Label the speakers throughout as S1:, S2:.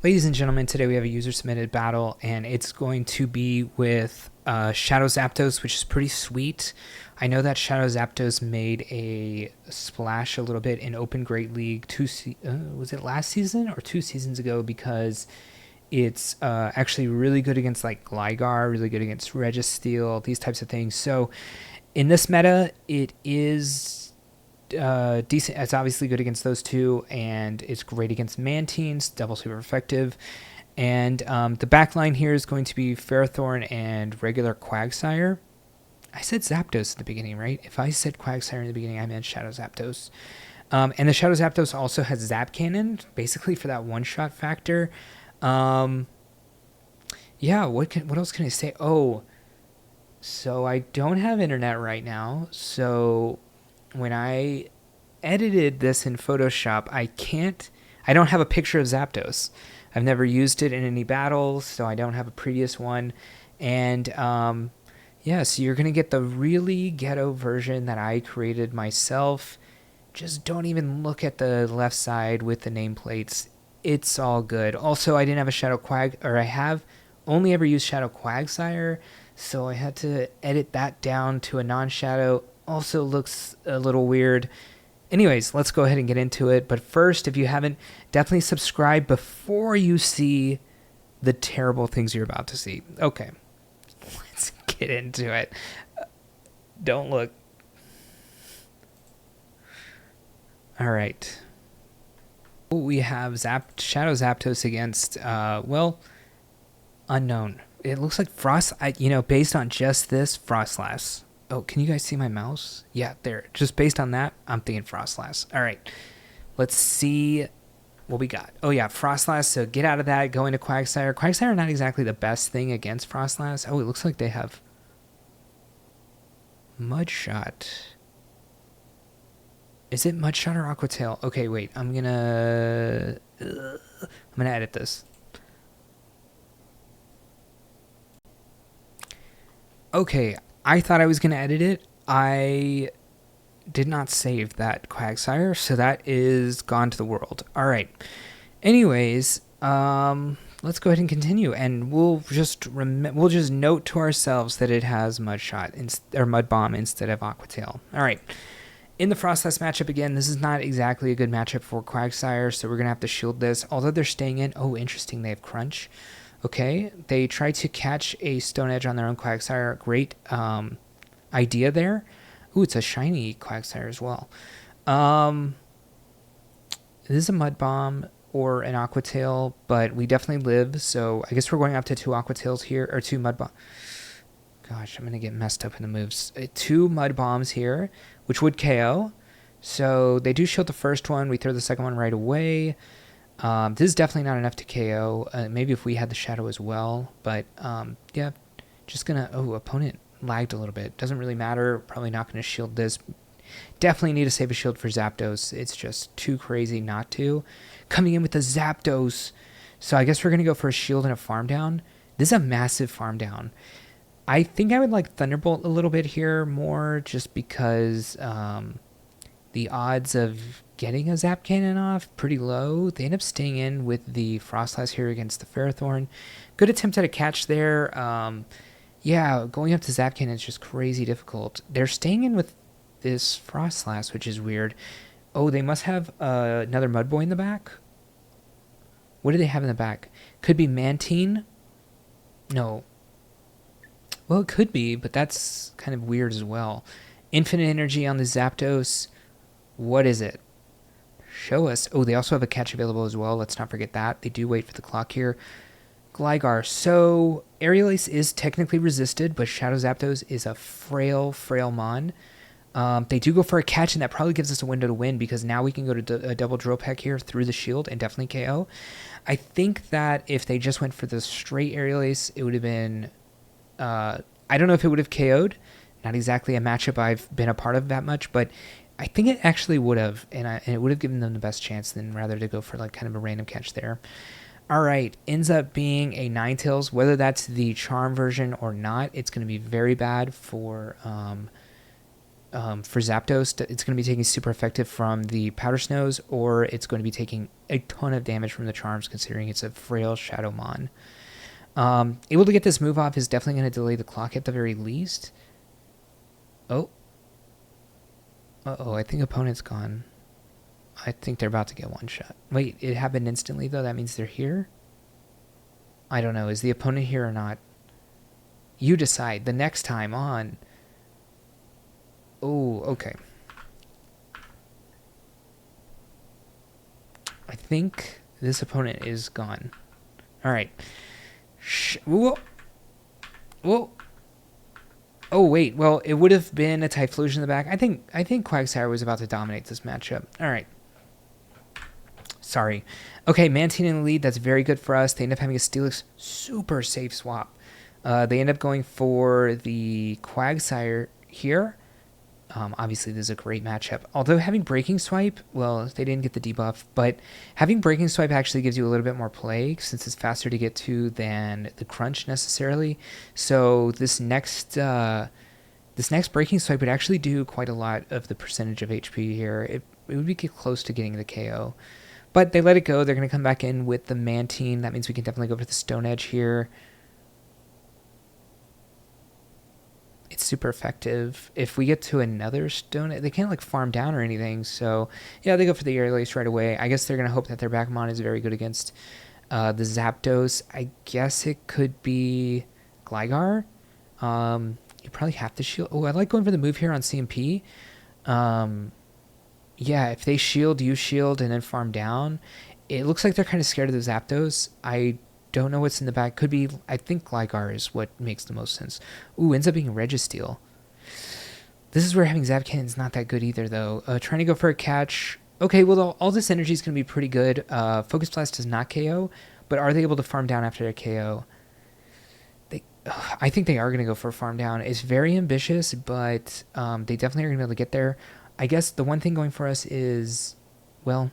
S1: Ladies and gentlemen, today we have a user-submitted battle, and it's going to be with Shadow Zapdos, which is pretty sweet. I know that Shadow Zapdos made a splash a little bit in Open Great League was it last season or 2 seasons ago, because it's actually really good against like Gligar, really good against Registeel, these types of things. So in this meta, it is decent. It's obviously good against those two, and it's great against Manteens, double super effective. And the back line here is going to be Ferrothorn and regular Quagsire. I said Zapdos at the beginning, right? If I said Quagsire in the beginning, I meant Shadow Zapdos. And the Shadow Zapdos also has Zap Cannon, basically for that one-shot factor. Yeah, what else can I say? Oh, so I don't have internet right now, so when I edited this in Photoshop, I don't have a picture of Zapdos. I've never used it in any battles, so I don't have a previous one. And yeah, so you're going to get the really ghetto version that I created myself. Just don't even look at the left side with the nameplates. It's all good. Also, I didn't have a Shadow Quag, or I have only ever used Shadow Quagsire, so I had to edit that down to a non-shadow. Also looks a little weird. Anyways, let's go ahead and get into it. But first, if you haven't, definitely subscribe before you see the terrible things you're about to see. Okay, let's get into it. Don't look. All right. We have Shadow Zapdos against, well, unknown. It looks like based on just this, Frostlass. Oh, can you guys see my mouse? Yeah, there. Just based on that, I'm thinking Frostlass. All right, let's see what we got. Oh yeah, Frostlass. So get out of that, go into Quagsire. Quagsire not exactly the best thing against Frostlass. Oh, it looks like they have Mudshot. Is it Mudshot or Aqua Tail? Okay, wait. I'm gonna edit this. Okay, I thought I was going to edit it. I did not save that Quagsire, so that is gone to the world. All right. Anyways, let's go ahead and continue, and we'll just note to ourselves that it has Mudshot or Mud Bomb instead of Aqua Tail. All right. In the Frostlass matchup again, this is not exactly a good matchup for Quagsire, so we're going to have to shield this. Although they're staying in. Oh, interesting. They have Crunch. Okay, they try to catch a Stone Edge on their own Quagsire. Great idea there. Ooh, it's a shiny Quagsire as well. This is a Mud Bomb or an Aqua Tail, but we definitely live, so I guess we're going up to 2 Aqua Tails here, or 2 Mud Bombs. Gosh, I'm going to get messed up in the moves. 2 Mud Bombs here, which would KO. So they do shield the first one. We throw the second one right away. This is definitely not enough to KO. Maybe if we had the Shadow as well. But, yeah, just going to... Oh, opponent lagged a little bit. Doesn't really matter. Probably not going to shield this. Definitely need to save a shield for Zapdos. It's just too crazy not to. Coming in with the Zapdos. So I guess we're going to go for a shield and a farm down. This is a massive farm down. I think I would like Thunderbolt a little bit here more, just because the odds of getting a Zap Cannon off pretty low. They end up staying in with the Frostlass here against the Ferrothorn. Good attempt at a catch there. Yeah, going up to Zap Cannon is just crazy difficult. They're staying in with this Frostlass, which is weird. Oh, they must have another Mudboy in the back. What do they have in the back? Could be Manteen. No. Well, it could be, but that's kind of weird as well. Infinite Energy on the Zapdos. What is it? Show us. Oh, they also have a catch available as well. Let's not forget that. They do wait for the clock here. Gligar. So, Aerial Ace is technically resisted, but Shadow Zapdos is a frail mon. They do go for a catch, and that probably gives us a window to win, because now we can go to a double Drill Peck here through the shield and definitely KO. I think that if they just went for the straight Aerial Ace, it would have been... I don't know if it would have KO'd. Not exactly a matchup I've been a part of that much, but I think it actually would have, and it would have given them the best chance than rather to go for like kind of a random catch there. All right, ends up being a Ninetales. Whether that's the charm version or not, it's going to be very bad for For Zapdos, it's going to be taking super effective from the Powder Snows, or it's going to be taking a ton of damage from the Charms, considering it's a frail Shadowmon. Able to get this move off is definitely going to delay the clock at the very least. Oh. Uh-oh, I think opponent's gone. I think they're about to get one shot. Wait, it happened instantly, though? That means they're here? I don't know. Is the opponent here or not? You decide. The next time on. Oh, okay. I think this opponent is gone. All right. Whoa. Whoa. Oh, wait. Well, it would have been a Typhlosion in the back. I think Quagsire was about to dominate this matchup. All right. Sorry. Okay, Mantine in the lead. That's very good for us. They end up having a Steelix super safe swap. They end up going for the Quagsire here. Obviously, this is a great matchup. Although having Breaking Swipe, well, they didn't get the debuff, but having Breaking Swipe actually gives you a little bit more play since it's faster to get to than the Crunch necessarily. So this next Breaking Swipe would actually do quite a lot of the percentage of HP here. It would be close to getting the KO. But they let it go. They're going to come back in with the Mantine. That means we can definitely go for the Stone Edge here. It's super effective. If we get to another Stone, they can't like farm down or anything. So yeah, they go for the Air Lace right away. I guess they're going to hope that their Backmon is very good against the Zapdos. I guess it could be Gligar. You probably have to shield. Oh, I like going for the move here on CMP. Yeah, if they shield, you shield, and then farm down. It looks like they're kind of scared of the Zapdos. I don't know what's in the back. Could be, I think Gligar is what makes the most sense. Ooh, ends up being Registeel. This is where having Zap Cannon's not that good either, though. Trying to go for a catch. Okay, well, all this energy is going to be pretty good. Focus Blast does not KO, but are they able to farm down after their KO? I think they are going to go for a farm down. It's very ambitious, but they definitely are going to be able to get there. I guess the one thing going for us is, well,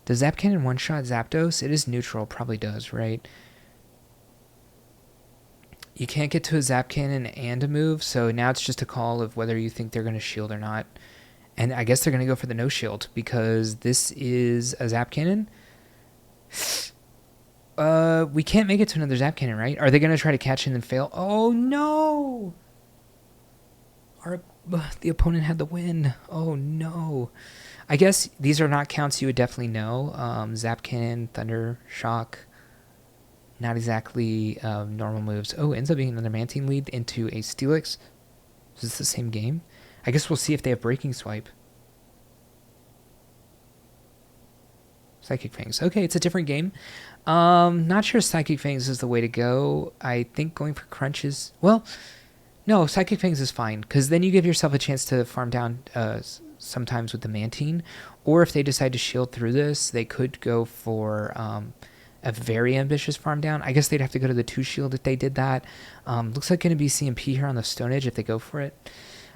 S1: does Zap Cannon one-shot Zapdos? It is neutral, probably does, right? You can't get to a Zap Cannon and a move, so now it's just a call of whether you think they're going to shield or not. And I guess they're going to go for the no-shield, because this is a Zap Cannon. We can't make it to another Zap Cannon, right? Are they going to try to catch and then fail? Oh, no! The opponent had the win. Oh, no. I guess these are not counts you would definitely know. Zap Cannon, Thunder, Shock. Not exactly normal moves. Oh, ends up being another Mantine lead into a Steelix. Is this the same game? I guess we'll see if they have Breaking Swipe. Psychic Fangs. Okay, it's a different game. Not sure Psychic Fangs is the way to go. I think going for Crunch is... Well... No, Psychic Fangs is fine, because then you give yourself a chance to farm down sometimes with the Mantine, or if they decide to shield through this, they could go for a very ambitious farm down. I guess they'd have to go to the 2-shield if they did that. Looks like going to be CMP here on the Stone Edge if they go for it.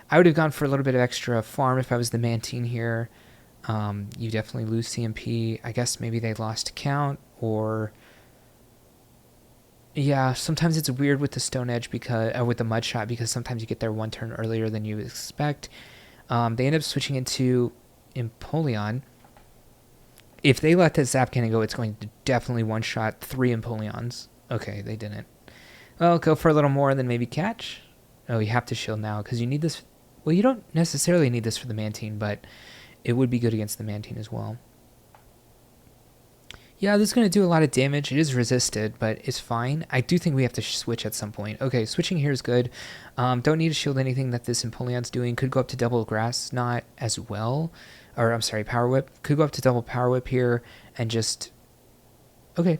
S1: I would have gone for a little bit of extra farm if I was the Mantine here. You definitely lose CMP. I guess maybe they lost count, or... Yeah, sometimes it's weird with the Stone Edge because with the Mud Shot, because sometimes you get there one turn earlier than you expect. They end up switching into Empoleon. If they let the Zap Cannon go, it's going to definitely one-shot 3 Empoleons. Okay, they didn't. Well, go for a little more and then maybe catch. Oh, you have to shield now because you need this. Well, you don't necessarily need this for the Mantine, but it would be good against the Mantine as well. Yeah, this is going to do a lot of damage. It is resisted, but it's fine. I do think we have to switch at some point. Okay, switching here is good. Don't need to shield anything that this Empoleon's doing. Could go up to double Grass Knot as well. Or, I'm sorry, Power Whip. Could go up to double Power Whip here and just... Okay.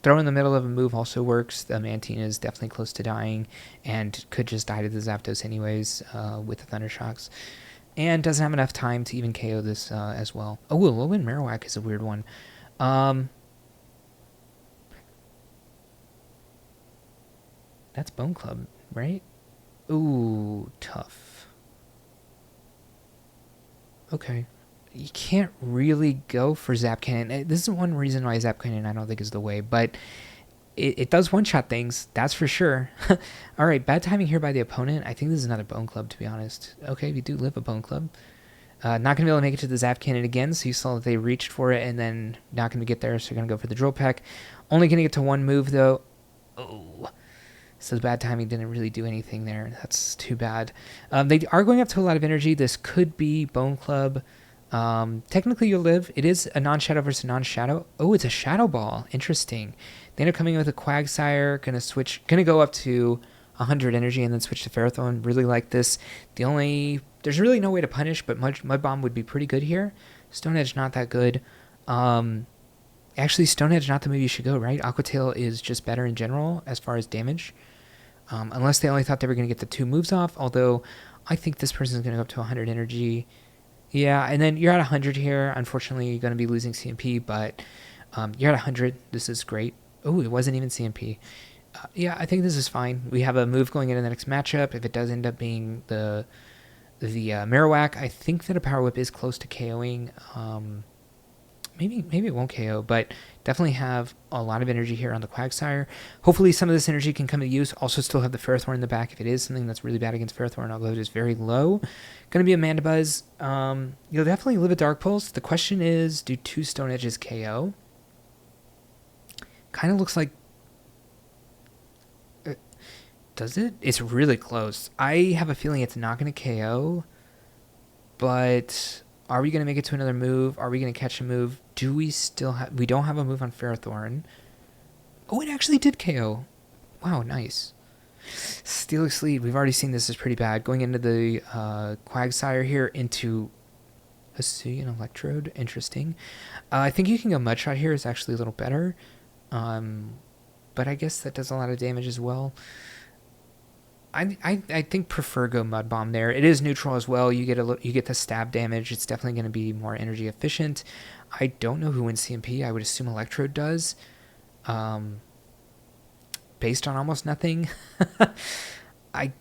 S1: Throw in the middle of a move also works. The Mantine is definitely close to dying and could just die to the Zapdos anyways with the Thunder Shocks. And doesn't have enough time to even KO this as well. Oh, Low-Wind Marowak is a weird one. That's Bone Club, right? Ooh, tough. Okay. You can't really go for Zap Cannon. This is one reason why Zap Cannon I don't think is the way, but it does one-shot things, that's for sure. All right, bad timing here by the opponent. I think this is another Bone Club, to be honest. Okay, we do live a Bone Club. Not going to be able to make it to the Zap Cannon again, so you saw that they reached for it and then not going to get there, so they're going to go for the Drill Peck. Only going to get to one move, though. Oh, so the bad timing didn't really do anything there. That's too bad. They are going up to a lot of energy. This could be Bone Club. Technically, you'll live. It is a non-shadow versus non-shadow. Oh, it's a Shadow Ball. Interesting. They end up coming in with a Quagsire. Going to go up to 100 energy and then switch to Ferrothorn. Really like this. There's really no way to punish, but Mud Bomb would be pretty good here. Stone Edge not that good. Actually, Stone Edge not the move you should go, right? Aqua Tail is just better in general as far as damage. Unless they only thought they were going to get the 2 moves off, although I think this person's going to go up to 100 energy. Yeah, and then you're at 100 here. Unfortunately, you're going to be losing CMP, but you're at 100. This is great. Oh, it wasn't even CMP. Yeah, I think this is fine. We have a move going into the next matchup. If it does end up being the Marowak, I think that a Power Whip is close to KOing. Maybe it won't KO, but definitely have a lot of energy here on the Quagsire. Hopefully some of this energy can come to use. Also still have the Ferrothorn in the back if it is something that's really bad against Ferrothorn, although it is very low. Going to be a Mandibuzz. You'll definitely live a Dark Pulse. The question is, do 2 Stone Edges KO? Kind of looks like... does it? It's really close. I have a feeling it's not going to KO, but... are we going to make it to another move? Are we going to catch a move? Do we still have... we don't have a move on Ferrothorn. Oh, it actually did KO. Wow, nice. Steelix lead. We've already seen this is pretty bad. Going into the Quagsire here into Hisuian Electrode. Interesting. I think you can go Mudshot here. Is actually a little better. But I guess that does a lot of damage as well. I think prefer go Mud Bomb there. It is neutral as well. You get the stab damage. It's definitely going to be more energy efficient. I don't know who wins CMP. I would assume Electrode does. Based on almost nothing. I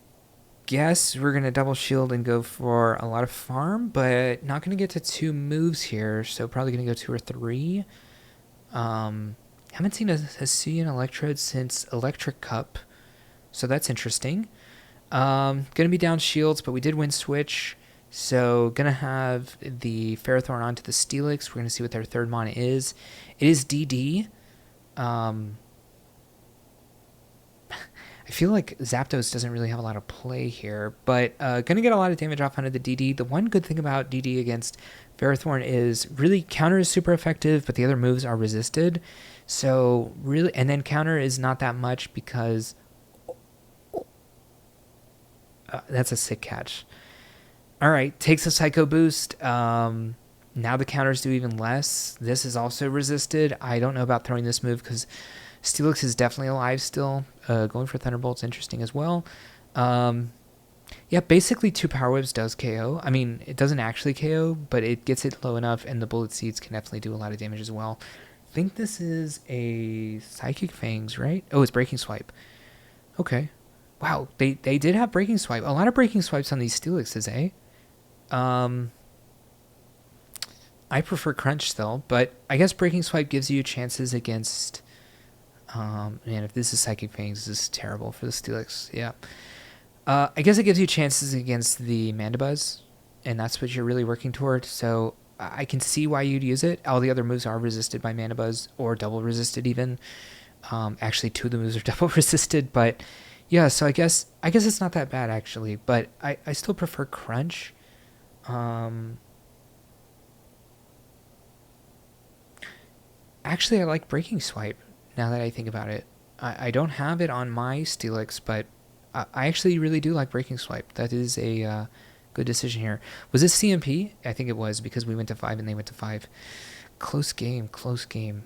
S1: guess we're going to double shield and go for a lot of farm, but not going to get to 2 moves here, so probably going to go 2 or 3. Haven't seen a Hisuian Electrode since Electric Cup, so that's interesting. Going to be down shields, but we did win switch. So going to have the Ferrothorn onto the Steelix. We're going to see what their third mana is. It is DD. I feel like Zapdos doesn't really have a lot of play here, but going to get a lot of damage off onto the DD. The one good thing about DD against Ferrothorn is really counter is super effective, but the other moves are resisted. So really, and then counter is not that much because... that's a sick catch. All right, takes a Psycho Boost. Now the counters do even less. This is also resisted. I don't know about throwing this move because Steelix is definitely alive still. Going for Thunderbolt's interesting as well. Yeah, basically 2 Power Whips does KO. I mean, it doesn't actually KO, but it gets it low enough, and the Bullet Seeds can definitely do a lot of damage as well. I think this is a Psychic Fangs, right? Oh, it's Breaking Swipe. Okay. Wow, they did have Breaking Swipe. A lot of Breaking Swipes on these Steelixes, eh? I prefer Crunch still, but I guess Breaking Swipe gives you chances against... man, if this is Psychic Fangs, this is terrible for the Steelix. Yeah. I guess it gives you chances against the Mandibuzz, and that's what you're really working toward. So I can see why you'd use it. All the other moves are resisted by Mandibuzz, or double resisted even. Actually, 2 of the moves are double resisted, but... yeah, so I guess it's not that bad, actually, but I still prefer Crunch. Actually, I like Breaking Swipe, now that I think about it. I don't have it on my Steelix, but I actually really do like Breaking Swipe. That is a good decision here. Was this CMP? I think it was, because we went to 5 and they went to 5. Close game, close game.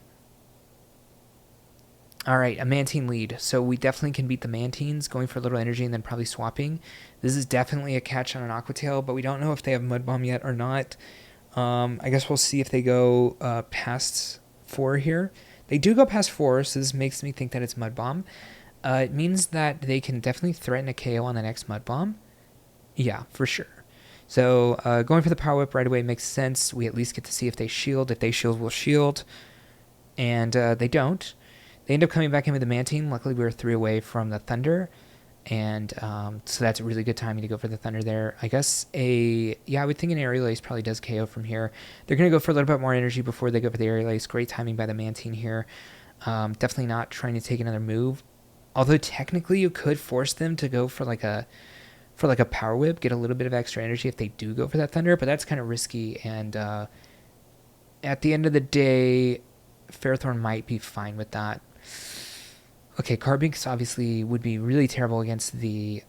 S1: All right, a Mantine lead. So we definitely can beat the Mantines, going for a little energy and then probably swapping. This is definitely a catch on an Aqua Tail, but we don't know if they have Mud Bomb yet or not. I guess we'll see if they go past 4 here. They do go past 4, so this makes me think that it's Mud Bomb. It means that they can definitely threaten a KO on the next Mud Bomb. Yeah, for sure. So going for the Power Whip right away makes sense. We at least get to see if they shield. If they shield, we'll shield. And they don't. They end up coming back in with the Mantine. Luckily, we were 3 away from the Thunder. And so that's a really good timing to go for the Thunder there. I guess I would think an Aerial Ace probably does KO from here. They're going to go for a little bit more energy before they go for the Aerial Ace. Great timing by the Mantine here. Definitely not trying to take another move. Although technically you could force them to go for like a Power Whip, get a little bit of extra energy if they do go for that Thunder, but that's kind of risky. And at the end of the day, Ferrothorn might be fine with that. Okay, Carbinks obviously would be really terrible against the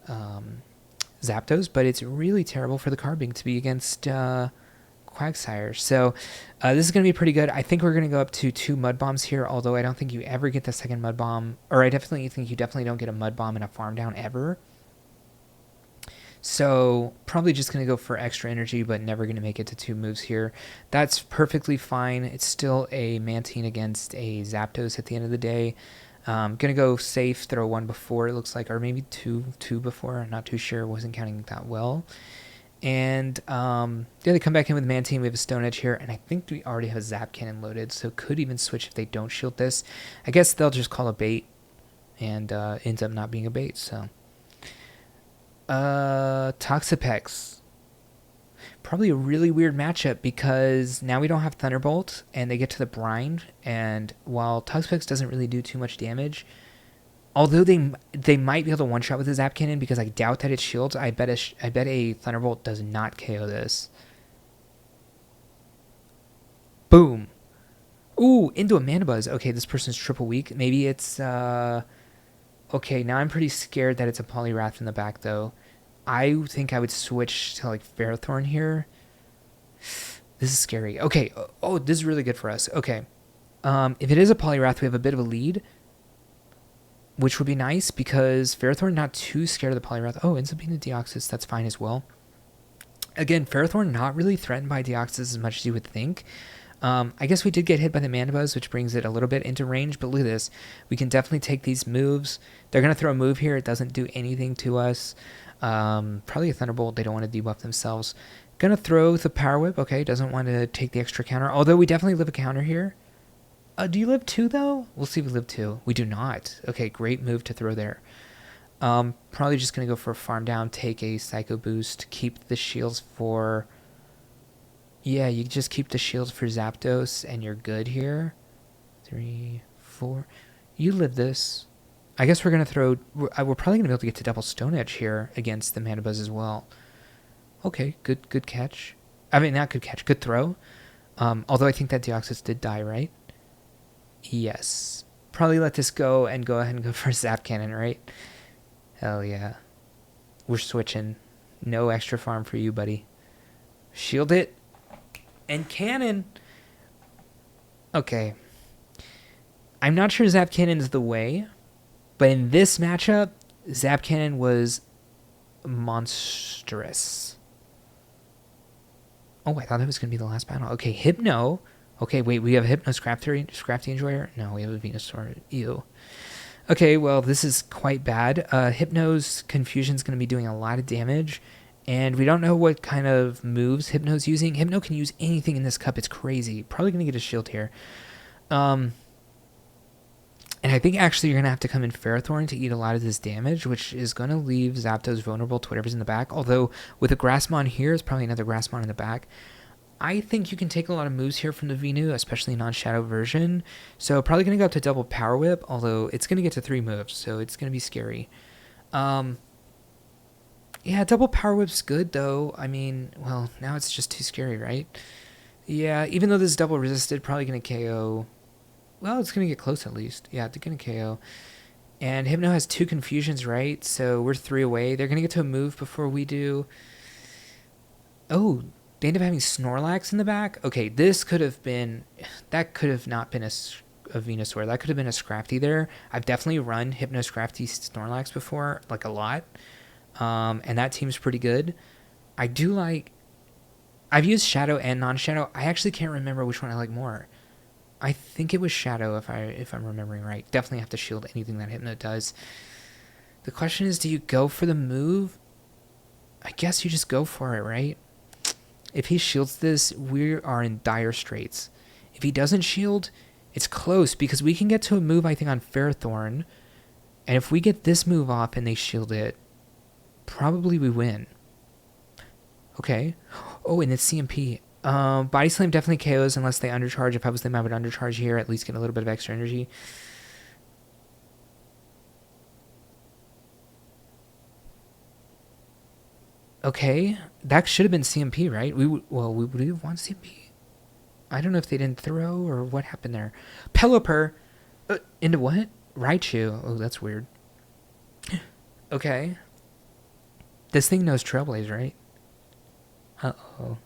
S1: Zapdos, but it's really terrible for the Carbink to be against Quagsire. So this is going to be pretty good. I think we're going to go up to 2 Mud Bombs here, although I don't think you ever get the second Mud Bomb, or I definitely think you definitely don't get a Mud Bomb in a Farm Down ever. So probably just going to go for extra energy, but never going to make it to 2 moves here. That's perfectly fine. It's still a Mantine against a Zapdos at the end of the day. Going to go safe, throw 1 before, it looks like, or maybe two before. I'm not too sure. Wasn't counting that well. And they come back in with Mantine. We have a Stone Edge here, and I think we already have a Zap Cannon loaded, so could even switch if they don't shield this. I guess they'll just call a bait, and ends up not being a bait, so... Toxapex. Probably a really weird matchup because now we don't have Thunderbolt and they get to the Brine, and while Toxapex doesn't really do too much damage, although they might be able to one-shot with the Zap Cannon because I doubt that it shields, I bet a Thunderbolt does not KO this. Boom. Ooh, into a Manabuzz. Okay, this person's triple weak. Maybe it's okay, now I'm pretty scared that it's a Poliwrath in the back, though. I think I would switch to, like, Ferrothorn here. This is scary. Okay, oh, this is really good for us. Okay, if it is a Poliwrath, we have a bit of a lead, which would be nice because Ferrothorn not too scared of the Poliwrath. Oh, ends up being the Deoxys. That's fine as well. Again, Ferrothorn not really threatened by Deoxys as much as you would think. I guess we did get hit by the Manabuzz, which brings it a little bit into range, but look at this. We can definitely take these moves. They're going to throw a move here. It doesn't do anything to us. Probably a Thunderbolt. They don't want to debuff themselves. Going to throw the Power Whip. Okay, doesn't want to take the extra counter, although we definitely live a counter here. Do you live 2, though? We'll see if we live 2. We do not. Okay, great move to throw there. Probably just going to go for a Farm Down, take a Psycho Boost, keep the shields for... Yeah, you just keep the shields for Zapdos, and you're good here. 3, 4. You live this. I guess we're going to throw... We're probably going to be able to get to double Stone Edge here against the Manabuzz as well. Okay, good catch. I mean, not good catch, good throw. Although I think that Deoxys did die, right? Yes. Probably let this go and go ahead and go for a Zap Cannon, right? Hell yeah. We're switching. No extra farm for you, buddy. Shield it. And Cannon. Okay. I'm not sure Zap Cannon is the way, but in this matchup, Zap Cannon was monstrous. Oh, I thought that was going to be the last battle. Okay, Hypno. Okay, wait, we have a Hypno Scrafty Enjoyer? No, we have a Venusaur. Ew. Okay, well, this is quite bad. Hypno's Confusion's going to be doing a lot of damage. And we don't know what kind of moves Hypno's using. Hypno can use anything in this cup. It's crazy. Probably going to get a shield here. And I think actually you're going to have to come in Ferrothorn to eat a lot of this damage, which is going to leave Zapdos vulnerable to whatever's in the back. Although with a Grassmon here, it's probably another Grassmon in the back. I think you can take a lot of moves here from the Venu, especially non-shadow version. So probably going to go up to double Power Whip, although it's going to get to 3 moves, so it's going to be scary. Yeah, double Power Whip's good, though. I mean, well, now it's just too scary, right? Yeah, even though this is double resisted, probably going to KO. Well, it's going to get close at least. Yeah, it's going to KO. And Hypno has 2 Confusions, right? So we're 3 away. They're going to get to a move before we do. Oh, they end up having Snorlax in the back? Okay, this could have been... That could have not been a Venusaur. That could have been a Scrafty there. I've definitely run Hypno Scrafty Snorlax before, like a lot. And that team's pretty good. I do like... I've used Shadow and non-Shadow. I actually can't remember which one I like more. I think it was Shadow, if I'm remembering right. Definitely have to shield anything that Hypno does. The question is, do you go for the move? I guess you just go for it, right? If he shields this, we are in dire straits. If he doesn't shield, It's close because we can get to a move, I think, on Ferrothorn. And if we get this move off and they shield it, probably we win. Okay. Oh, and it's CMP. Body Slam definitely KOs unless they undercharge. If I was them, I would undercharge here, at least get a little bit of extra energy. Okay, that should have been CMP, right? We would have won CMP. I don't know if they didn't throw or what happened there. Pelipper into what? Raichu. Oh, that's weird. Okay. This thing knows Trailblaze, right? Uh-oh.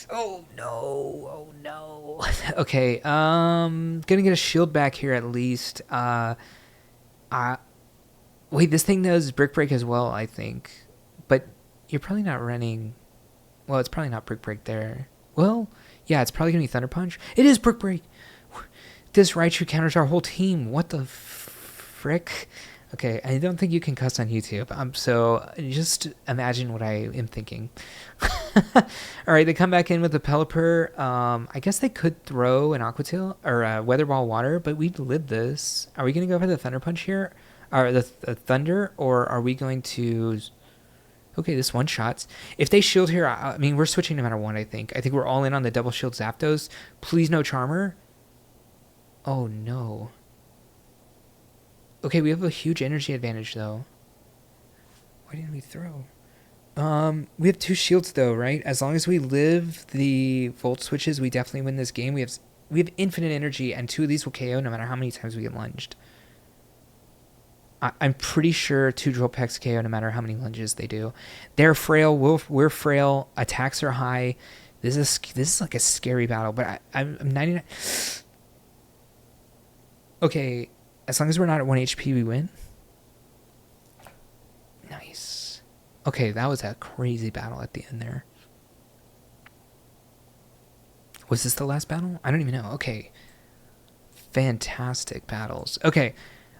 S1: Oh, no. Oh, no. Okay, gonna get a shield back here at least. Wait, this thing knows Brick Break as well, I think. But you're probably not running... Well, it's probably not Brick Break there. Well, yeah, it's probably going to be Thunder Punch. It is Brick Break! This Raichu counters our whole team. What the frick? Okay, I don't think you can cuss on YouTube. So just imagine what I am thinking. Alright, they come back in with the Pelipper. I guess they could throw an Aqua Tail or a Weather Ball Water, but we'd live this. Are we going to go for the Thunder Punch here? Or the Thunder? Or are we going to... Okay, this one shots. If they shield here, I mean, we're switching no matter what, I think. I think we're all in on the double shield Zapdos. Please no Charmer. Oh, no. Okay, we have a huge energy advantage, though. Why didn't we throw? We have 2 shields, though, right? As long as we live the Volt switches, we definitely win this game. We have infinite energy, and 2 of these will KO no matter how many times we get lunged. I'm pretty sure 2 Drill Pecks KO no matter how many lunges they do. They're frail. We're frail. Attacks are high. This is like a scary battle, but I'm 99. Okay, as long as we're not at 1 HP, we win. Nice. Okay, that was a crazy battle at the end there. Was this the last battle? I don't even know. Okay. Fantastic battles. Okay.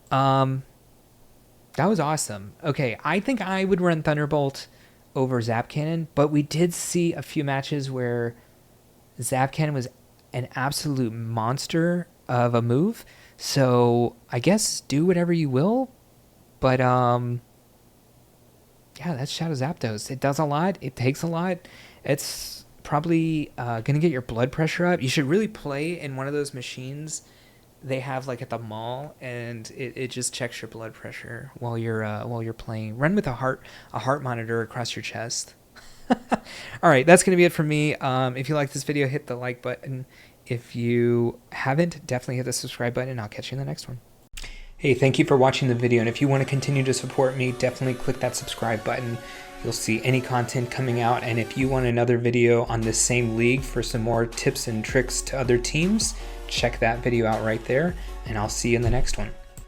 S1: That was awesome. Okay, I think I would run Thunderbolt over Zap Cannon, but we did see a few matches where Zap Cannon was an absolute monster of a move. So I guess do whatever you will, but yeah, that's Shadow Zapdos. It does a lot. It takes a lot. It's probably gonna get your blood pressure up. You should really play in one of those machines they have like at the mall, and it just checks your blood pressure while you're playing. Run with a heart monitor across your chest. All right, that's gonna be it for me. If you like this video, hit the like button. If you haven't, definitely hit the subscribe button, and I'll catch you in the next one. Hey, thank you for watching the video, and if you want to continue to support me, definitely click that subscribe button. You'll see any content coming out, and if you want another video on this same league for some more tips and tricks to other teams, check that video out right there, and I'll see you in the next one.